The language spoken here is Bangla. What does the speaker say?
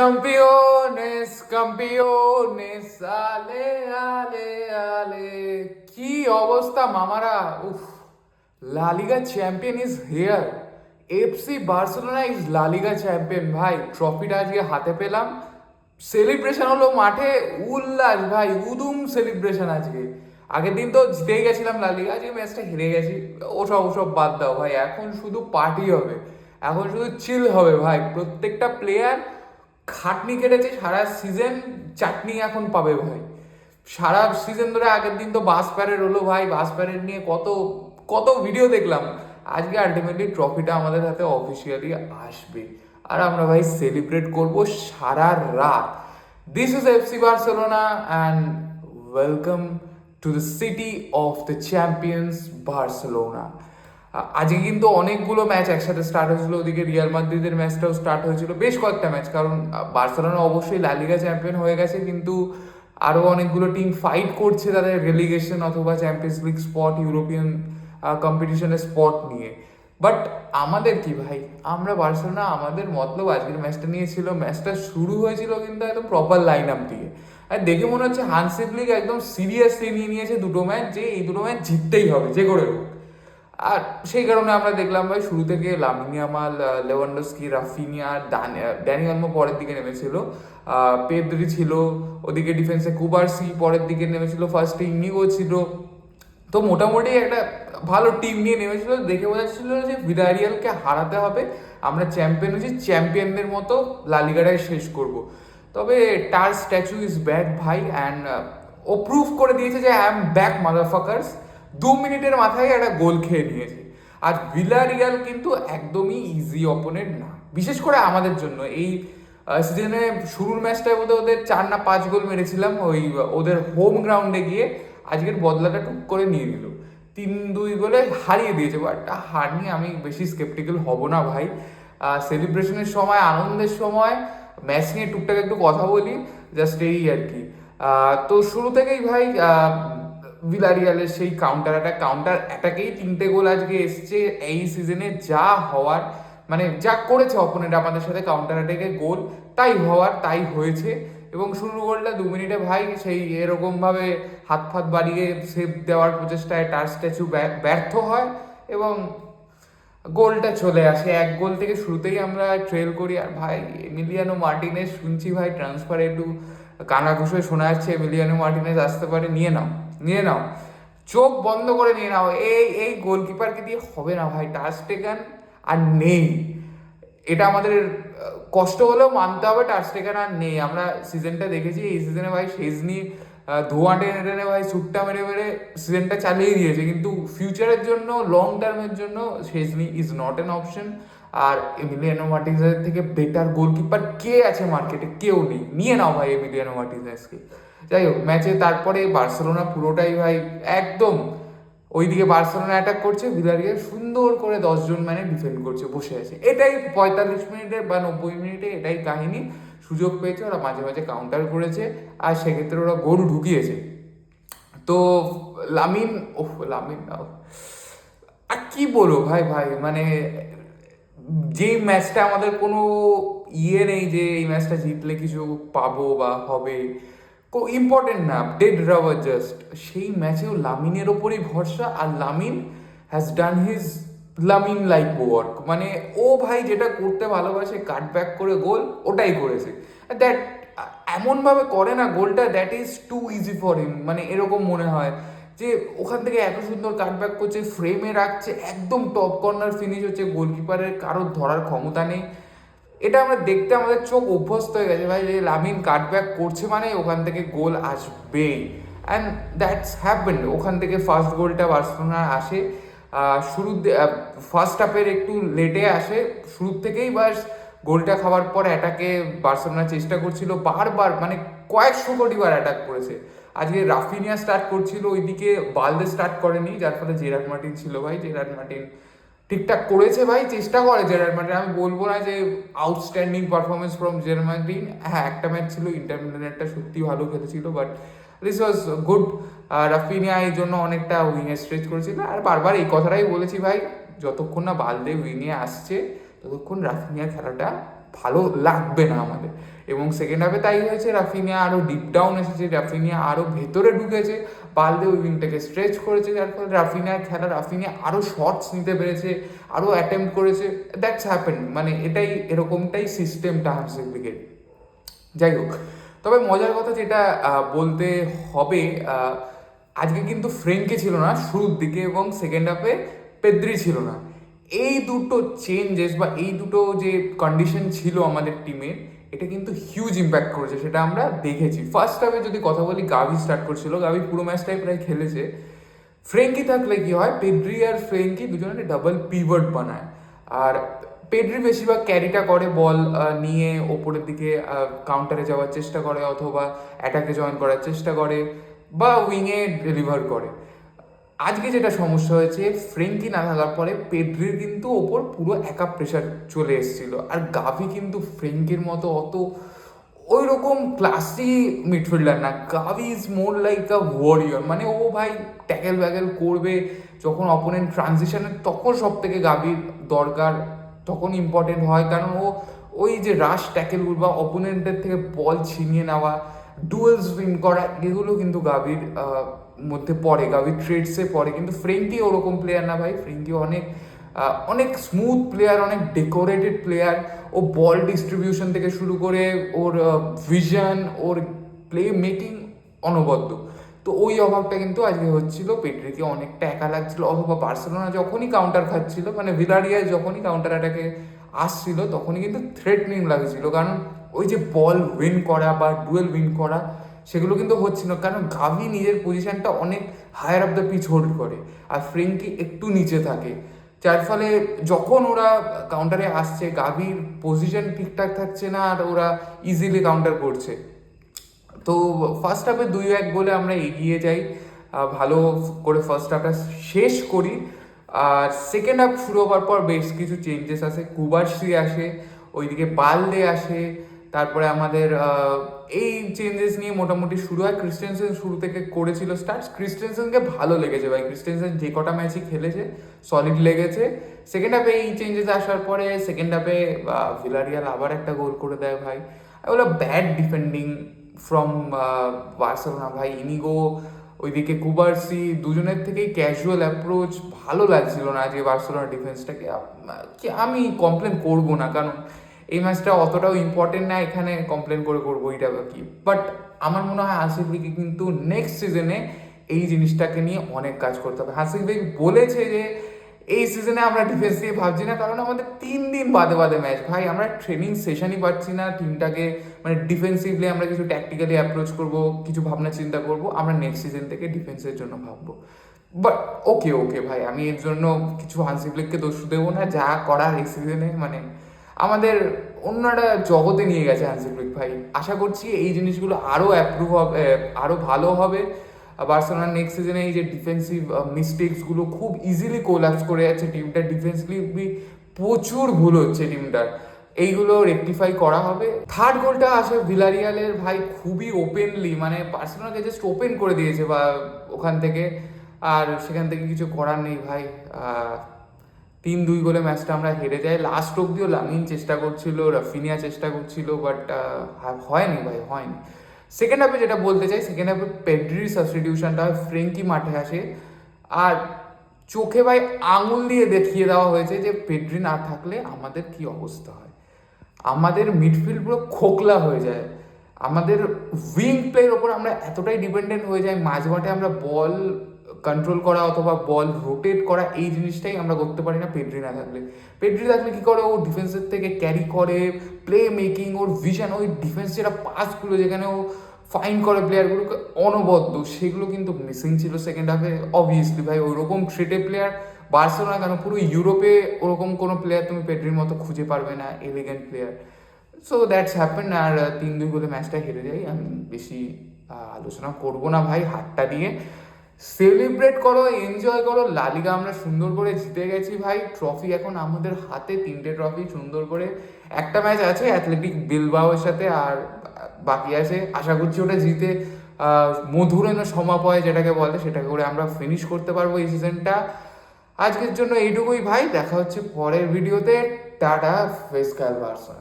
Campeones, campeones, ale, ale, ale. কি অবস্থা মামারা, উফ। La Liga champion is here. FC Barcelona is La Liga champion ভাই। ট্রফিটা আজকে হাতে পেলাম, সেলিব্রেশন হলো মাঠে, উল্লাস ভাই, উদুম সেলিব্রেশন আজকে। আগের দিন তো জিতেই গেছিলাম লা লিগা, আজকে ম্যাচটা হেরে গেছি। ওসব ওসব বাদ দাও ভাই, এখন শুধু পার্টি হবে, এখন শুধু চিল হবে ভাই। প্রত্যেকটা প্লেয়ার খাটনি কেটেছে সারা সিজন, চাটনি এখন পাবে ভাই। সারা সিজন ধরে আগের দিন তো বাস প্যারেড হলো ভাই, বাস প্যারেড নিয়ে কত কত ভিডিও দেখলাম। আজকে আলটিমেটলি ট্রফিটা আমাদের হাতে অফিসিয়ালি আসবে, আর আমরা ভাই সেলিব্রেট করব সারা রাত। This is FC Barcelona and welcome to the city of the champions Barcelona. আজকে কিন্তু অনেকগুলো ম্যাচ একসাথে স্টার্ট হয়েছিল। ওদিকে রিয়াল মাদ্রিদের ম্যাচটাও স্টার্ট হয়েছিল, বেশ কয়েকটা ম্যাচ। কারণ বার্সেলোনা অবশ্যই লা লিগা চ্যাম্পিয়ন হয়ে গেছে, কিন্তু আরও অনেকগুলো টিম ফাইট করছে তাদের রেলিগেশন অথবা চ্যাম্পিয়ন্স লিগ স্পট, ইউরোপিয়ান কম্পিটিশনের স্পট নিয়ে। বাট আমাদের কি ভাই, আমরা বার্সেলোনা, আমাদের মতলব আজকের ম্যাচটা নিয়ে ছিল। ম্যাচটা শুরু হয়েছিল কিন্তু একদম প্রপার লাইন আপ দিয়ে, আর দেখে মনে হচ্ছে হান্সি ফ্লিক একদম সিরিয়াসলি নিয়ে নিয়েছে দুটো ম্যাচ, যে এই দুটো ম্যাচ জিততেই হবে যে করে হোক। আর সেই কারণে আমরা দেখলাম ভাই শুরু থেকে Lamine Yamal, Lewandowski, Raphinha, Dani Olmo পরের দিকে নেমেছিল, পেদ্রি ছিল ওদিকে ডিফেন্সে, কুবার্সি পরের দিকে নেমেছিল, ফার্স্টে ইনিগো ছিল। তো মোটামুটি একটা ভালো টিম নিয়ে নেমেছিল, দেখে বোঝা যাচ্ছিল যে ভিদারিয়ালকে হারাতে হবে, আমরা চ্যাম্পিয়ন হয়েছি, চ্যাম্পিয়নদের মতো লালিগাটায় শেষ করব। তবে টার স্ট্যাচু ইজ ব্যাক ভাই, অ্যান্ড ও প্রুভ করে দিয়েছে যে আই এম ব্যাক মাদারফাকার্স। 2 মিনিটের মাথায় একটা গোল খেয়ে নিয়েছে। আর ভিলারিয়াল কিন্তু একদমই ইজি অপোনেন্ট না, বিশেষ করে আমাদের জন্য। এই সিজনে শুরুর ম্যাচটায় বোধহয় ওদের 4 না 5 গোল মেরেছিলাম ওই ওদের হোম গ্রাউন্ডে গিয়ে। আজকের বদলাটা টুক করে নিয়ে নিল, 3-2 গোলে হারিয়ে দিয়েছে। বাট হার নিয়ে আমি বেশি স্কেপটিক্যাল হব না ভাই। সেলিব্রেশনের সময়, আনন্দের সময় ম্যাচ নিয়ে টুকটাক একটু কথা বলি, জাস্ট এই আর কি। তো শুরু থেকেই ভাই ভিলারিয়ালের সেই কাউন্টার অ্যাটাকেই 3টে গোল আজকে এসছে। এই সিজনে যা হওয়ার, মানে যা করেছে অপোনেন্ট আমাদের সাথে কাউন্টার অ্যাটাকে গোল, তাই হওয়ার তাই হয়েছে। এবং শুরু গোলটা 2 মিনিটে ভাই সেই এরকমভাবে হাত ফাত বাড়িয়ে সেভ দেওয়ার প্রচেষ্টায় টার স্ট্যাচু ব্যর্থ হয়, এবং গোলটা চলে আসে। 1 গোল থেকে শুরুতেই আমরা ট্রেল করি। আর ভাই এমিলিয়ানো মার্টিনেজ শুনছি ভাই ট্রান্সফারে একটু কানাঘুষোয় শোনা যাচ্ছে এমিলিয়ানো মার্টিনেজ আসতে পারে, নিয়ে নাও, নিয়ে নাও, চোখ বন্ধ করে নিয়ে নাও। এই গোলকিপারকে দিয়ে হবে না ভাই, টার স্টেগান আর নেই। এটা আমাদের কষ্ট হলেও মানতে হবে, টার স্টেগান আর নেই। আমরা সিজনটা দেখেছি, এই সিজনে ভাই শেজনি ধোঁয়া টেনে টেনে ভাই সুটটা মেরে মেরে সিজনটা চালিয়ে দিয়েছে, কিন্তু ফিউচারের জন্য, লং টার্মের জন্য Szczesny is not an option. আর এমিলিয়ানো মার্টিনেজের থেকে বেটার গোলকিপার কে আছে মার্কেটে? কেউ নেই, নিয়ে নাও ভাই এমিলিয়ানো মার্টিনেজকে। যাই হোক, ম্যাচে তারপরে বার্সেলোনা পুরোটাই ভাই একদম, ওইদিকে বার্সেলোনা অ্যাটাক করছে, ভিলারিয়াল সুন্দর করে 10 জন মানে ডিফেন্ড করছে, বসে আছে। এটাই 45 মিনিটে বা 90 মিনিটে এটাই কাহিনী। সুযোগ পেয়েছে, ওরা মাঝে মাঝে কাউন্টার করেছে, আর সেক্ষেত্রে ওরা গোল ঢুকিয়েছে। তো লামিন, ওহ লামিন, আর কি বলবো ভাই, ভাই মানে যে ম্যাচটা আমাদের কোনো ইয়ে নেই যে এই ম্যাচটা জিতলে কিছু পাবো বা হবে, ইম্পর্টেন্ট না, ডেড রাবার জাস্ট, সেই ম্যাচেও লামিনের ওপরই ভরসা। আর Lamine has done his Lamine like work, মানে ও ভাই যেটা করতে ভালোবাসে, কাট ব্যাক করে গোল, ওটাই করেছে। দ্যাট এমনভাবে করে না গোলটা, that is too easy for him. মানে এরকম মনে হয় যে ওখান থেকে এত সুন্দর কাটব্যাক করছে, ফ্রেমে রাখছে, একদম টপ কর্নার ফিনিশ হচ্ছে, গোলকিপারের কারোর ধরার ক্ষমতা নেই। এটা আমরা দেখতে আমাদের চোখ অভ্যস্ত হয়ে গেছে ভাই, যে লামিন কাটব্যাক করছে মানে ওখান থেকে গোল আসবেই। And that's happened. ওখান থেকে ফার্স্ট গোলটা বার্সেলোনার আসে শুরু, ফার্স্ট হাফের একটু লেটে আসে, শুরুর থেকেই বাস গোলটা খাওয়ার পর অ্যাটাকে বার্সেলোনা চেষ্টা করছিল বারবার, মানে কয়েকশো কোটি বার অ্যাটাক করেছে। আজকে রাফিনিয়া স্টার্ট করছিল, ওইদিকে বালদে স্টার্ট করেনি, যার ফলে জেরার্ড মার্টিন ছিল ভাই। জেরার্ড মার্টিন ঠিকঠাক করেছে ভাই, চেষ্টা করে জেরার্ড মার্টিন, আমি বলবো না যে outstanding performance from Gerard Martin. হ্যাঁ, একটা ম্যাচ ছিল ইন্টার মিলানেরটা, সত্যি ভালো খেলেছিল, but this was good. Raphinha এই জন্য অনেকটা উইংয়ে স্ট্রেচ করেছিল। আর বারবার এই কথাটাই বলেছি ভাই, যতক্ষণ না বালদে উইংয়ে আসছে ততক্ষণ রাফিনিয়ার খেলাটা ভালো লাগবে না আমাদের। এবং সেকেন্ড হাফে তাই হয়েছে, রাফিনিয়া আরও ডিপ ডাউন এসেছে, রাফিনিয়া আরও ভেতরে ঢুকেছে, বালদে ওই উইংটাকে স্ট্রেচ করেছে, যার ফলে রাফিনিয়ার খেলা, রাফিনিয়া আরও শর্টস নিতে পেরেছে, আরও অ্যাটেম্প্ট করেছে। দ্যাটস হ্যাপেন, মানে এরকমটাই সিস্টেমটা হান্সিক লিগের। যাই হোক, তবে মজার কথা যেটা বলতে হবে, আজকে কিন্তু ফ্রেঙ্কি ছিল না শুরুর দিকে, এবং সেকেন্ড হাফে পেদ্রি ছিল না। এই দুটো চেঞ্জেস বা এই দুটো যে কন্ডিশন ছিল আমাদের টিমের, এটা কিন্তু হিউজ ইম্প্যাক্ট করেছে, সেটা আমরা দেখেছি। ফার্স্ট হাফে যদি কথা বলি, গাভি স্টার্ট করছিল, গাভি পুরো ম্যাচটাই প্রায় খেলেছে। ফ্রেঙ্কি থাকলে কি হয়, পেড্রি আর ফ্রেঙ্কি দুজনে ডাবল পিভট বানায়, আর পেড্রি বেশিরভাগ ক্যারিটা করে, বল নিয়ে ওপরের দিকে কাউন্টারে যাওয়ার চেষ্টা করে, অথবা অ্যাটাকে জয়েন করার চেষ্টা করে, বা উইংয়ে ডেলিভার করে। আজকে যেটা সমস্যা হয়েছে, ফ্রেঙ্কি না থাকার পরে পেড্রির কিন্তু ওপর পুরো একা প্রেশার চলে এসেছিল, আর গাভি কিন্তু ফ্রেঙ্কির মতো অত ওই রকম ক্লাসি মিডফিল্ডার না। Gavi is more like a warrior, মানে ও ভাই ট্যাকেল ব্যাকেল করবে যখন অপোনেন্ট ট্রানজিশনে, তখন সব থেকে গাভির দরকার, তখন ইম্পর্টেন্ট হয়, কারণ ও ওই যে রাশ ট্যাকেলগুলো বা অপোনেন্টের থেকে বল ছিনিয়ে নেওয়া, ডুয়েলস উইন করা, এগুলো কিন্তু গাভির মধ্যে পড়ে, গাভির ট্রেডসে পড়ে। কিন্তু ফ্রেঙ্কি ওরকম প্লেয়ার না ভাই, ফ্রেঙ্কি অনেক অনেক স্মুথ প্লেয়ার, অনেক ডেকোরেটেড প্লেয়ার। ও বল ডিস্ট্রিবিউশন থেকে শুরু করে ওর ভিশন, ওর প্লে মেকিং অনবদ্য। তো ওই অভাবটা কিন্তু আজকে হচ্ছিল, পেড্রিকে অনেকটা একা লাগছিল, অথবা বার্সেলোনা যখনই কাউন্টার খাচ্ছিল, মানে ভিলারিয়াল যখনই কাউন্টার অ্যাটাকে আসছিল, তখনই কিন্তু থ্রেটনিং লাগছিল, কারণ ওই যে বল উইন করা বা ডুয়েল উইন করা, সেগুলো কিন্তু হচ্ছিল, কারণ গাভি নিজের পজিশনটা অনেক higher of the pitch hold করে, আর ফ্রেঙ্কি একটু নিচে থাকে, যার ফলে যখন ওরা কাউন্টারে আসছে, গাভির পজিশন ঠিকঠাক থাকছে না, আর ওরা ইজিলি কাউন্টার করছে। তো ফার্স্ট হাফে 2-1 গোলে আমরা এগিয়ে যাই, ভালো করে ফার্স্ট হাফটা শেষ করি। আর সেকেন্ড হাফ শুরু হওয়ার পর বেশ কিছু চেঞ্জেস আসে, কুবার্সি আসে, ওইদিকে বালদে আসে, তারপরে আমাদের এই চেঞ্জেস নিয়ে মোটামুটি শুরু হয়। ক্রিস্টেনসেন শুরু থেকে করেছিল স্টার্ট, ক্রিস্টেনসেনকে ভালো লেগেছে ভাই, ক্রিস্টেনসেন যে কটা ম্যাচই খেলেছে সলিড লেগেছে। সেকেন্ড হাফে এই চেঞ্জেস আসার পরে সেকেন্ড হাফে ভিলারিয়াল আবার একটা গোল করে দেয় ভাই। ওগুলো ব্যাড ডিফেন্ডিং ফ্রম বার্সেলোনা ভাই। ইনিগো ওইদিকে কুবার্সি, দুজনের থেকেই ক্যাজুয়াল অ্যাপ্রোচ, ভালো লাগছিল না আজকে বার্সেলোনা ডিফেন্সটাকে। আমি কমপ্লেন করবো না, কারণ এই ম্যাচটা অতটাও ইম্পর্টেন্ট না, এখানে কমপ্লেন করে করবো এটা কি। বাট আমার মনে হয় হাসিফ লিগে কিন্তু নেক্সট সিজনে এই জিনিসটাকে নিয়ে অনেক কাজ করতে হবে। হাসিফ লিগ বলেছে যে এই সিজনে আমরা ডিফেন্স দিয়ে ভাবছি না, কারণ আমাদের 3 দিন বাদে বাদে ম্যাচ ভাই, আমরা ট্রেনিং সেশনই পাচ্ছি না টিমটাকে, মানে ডিফেন্সিভলি আমরা কিছু ট্যাকটিক্যালি অ্যাপ্রোচ করব, কিছু ভাবনা চিন্তা করব, আমরা নেক্সট সিজন থেকে ডিফেন্সের জন্য ভাববো। বাট ওকে ওকে ভাই, আমি এর জন্য কিছু হানসি ফ্লিককে দোষ দেবো না, যা করার এই সিজনে মানে আমাদের অন্য একটা জগতে নিয়ে গেছে হানসি ফ্লিক ভাই। আশা করছি এই জিনিসগুলো আরও অ্যাপ্রুভ হবে, আরও ভালো হবে। বার্সেলোনা নেক্সট সিজনে এই যে ডিফেন্সিভ মিস্টেক্সগুলো খুব ইজিলি কোলাপস করে যাচ্ছে টিমটা, ডিফেন্সিভলি প্রচুর ভুল হচ্ছে টিমটার, এইগুলো রেকটিফাই করা হবে। থার্ড গোলটা আসে ভিলারিয়ালের ভাই, খুবই ওপেনলি, মানে বার্সেলোনাকে জাস্ট ওপেন করে দিয়েছে বা ওখান থেকে, আর সেখান থেকে কিছু করার নেই ভাই। 3-2 গোলে ম্যাচটা আমরা হেরে যাই। লাস্ট অব্দিও লামিন চেষ্টা করছিল, রাফিনিয়া চেষ্টা করছিল, বাট হয়নি ভাই, হয়নি। সেকেন্ড হাফে যেটা বলতে চাই, সেকেন্ড হাফে পেড্রির সাবস্টিটিউশনটা হয়, ফ্রেঙ্কি মাঠে আসে, আর চোখে ভাই আঙুল দিয়ে দেখিয়ে দেওয়া হয়েছে যে পেড্রি না থাকলে আমাদের কি অবস্থা হয়। আমাদের মিডফিল্ড পুরো খোকলা হয়ে যায়, আমাদের উইং প্লের ওপর আমরা এতটাই ডিপেন্ডেন্ট হয়ে যাই, মাঝ মাঠে আমরা বল কন্ট্রোল করা অথবা বল রোটেট করা, এই জিনিসটাই আমরা করতে পারি না পেড্রি না থাকলে। পেড্রি থাকলে কী করে, ও ডিফেন্সের থেকে ক্যারি করে, প্লে মেকিং, ওর ভিশন, ওই ডিফেন্স যেটা পাসগুলো যেখানে ও ফাইন করে প্লেয়ারগুলোকে অনবদ্য, সেগুলো কিন্তু মিসিং ছিল সেকেন্ড হাফে। অবভিয়াসলি ভাই ওরকম থ্রেটে প্লেয়ার বার্সেলোনা কেন, পুরো ইউরোপে ওরকম কোনো প্লেয়ার তুমি পেড্রির মতো খুঁজে পারবে না, elegant player. So that's happen, আর 3-2 গোলে ম্যাচটা হেরে যাই। আমি বেশি আলোচনা করবো না ভাই, হাতটা দিয়ে সেলিব্রেট করো, এনজয় করো। লালিগা আমরা সুন্দর করে জিতে গেছি ভাই, ট্রফি এখন আমাদের হাতে, 3টে ট্রফি সুন্দর করে। একটা ম্যাচ আছে অ্যাথলেটিক বিলবাওয়ের সাথে, আর বাকি আছে, আশা করছি ওটা জিতে মধুরেণ সমাপয় যেটাকে বলে, সেটাকে করে আমরা ফিনিশ করতে পারবো এই সিজনটা। আজকের জন্য এইটুকুই ভাই, দেখা হচ্ছে পরের ভিডিওতে। টাটা, ফেস কাল বার্সা।